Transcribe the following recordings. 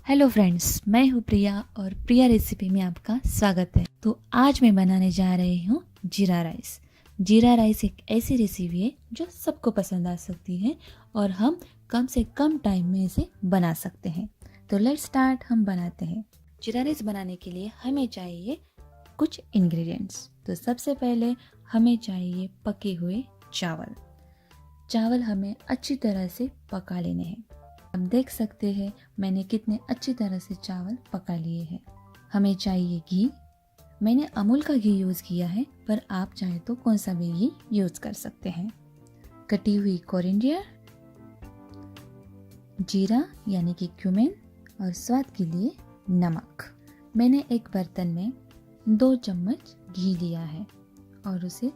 Hello friends, मैं हूँ प्रिया और प्रिया रेसिपी में आपका स्वागत है। तो आज मैं बनाने जा रही हूँ जीरा राइस। जीरा राइस एक ऐसी रेसिपी है जो सबको पसंद आ सकती है और हम कम से कम टाइम में इसे बना सकते हैं। तो लेट्स स्टार्ट, हम बनाते हैं। जीरा राइस बनाने के लिए हमें चाहिए कुछ इंग्रेडिएंट्स। तो सबसे पहले हमें चाहिए पके हुए चावल। चावल हमें अच्छी तरह से पका लेने हैं। आप देख सकते हैं मैंने कितने अच्छी तरह से चावल पका लिए हैं। हमें चाहिए घी। मैंने अमूल का घी यूज़ किया है, पर आप चाहे तो कौन सा भी घी यूज़ कर सकते हैं। कटी हुई कोरिएंडर, जीरा यानी कि क्यूमिन और स्वाद के लिए नमक। मैंने एक बर्तन में 2 चम्मच घी लिया है और उसे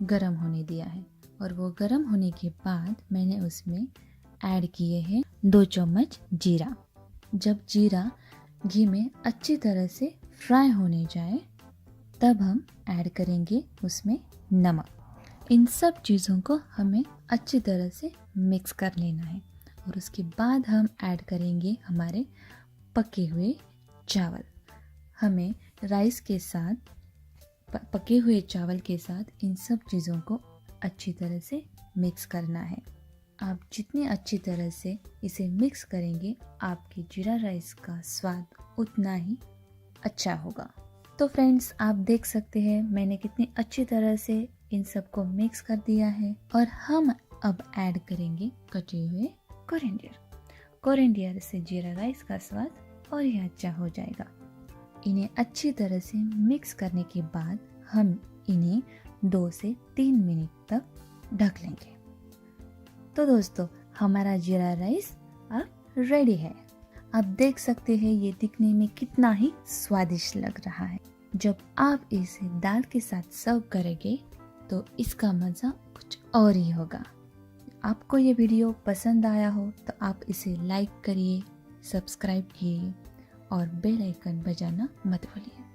गर्म होने दिया है, और वो गर्म होने के बाद मैंने उसमें ऐड किए हैं 2 चम्मच जीरा। जब जीरा घी में अच्छी तरह से फ्राई होने जाए तब हम ऐड करेंगे उसमें नमक। इन सब चीज़ों को हमें अच्छी तरह से मिक्स कर लेना है और उसके बाद हम ऐड करेंगे हमारे पके हुए चावल। हमें राइस के साथ पके हुए चावल के साथ इन सब चीज़ों को अच्छी तरह से मिक्स करना है। आप जितनी अच्छी तरह से इसे मिक्स करेंगे आपके जीरा राइस का स्वाद उतना ही अच्छा होगा। तो फ्रेंड्स, आप देख सकते हैं मैंने कितनी अच्छी तरह से इन सबको मिक्स कर दिया है, और हम अब ऐड करेंगे कटे हुए कोरिएंडर। कोरिएंडर से जीरा राइस का स्वाद और ही अच्छा हो जाएगा। इन्हें अच्छी तरह से मिक्स करने के बाद हम इन्हें 2 से 3 मिनट तक ढक लेंगे। तो दोस्तों, हमारा जीरा राइस अब रेडी है। आप देख सकते हैं ये दिखने में कितना ही स्वादिष्ट लग रहा है। जब आप इसे दाल के साथ सर्व करेंगे तो इसका मज़ा कुछ और ही होगा। आपको ये वीडियो पसंद आया हो तो आप इसे लाइक करिए, सब्सक्राइब कीजिए और बेल आइकन बजाना मत भूलिए।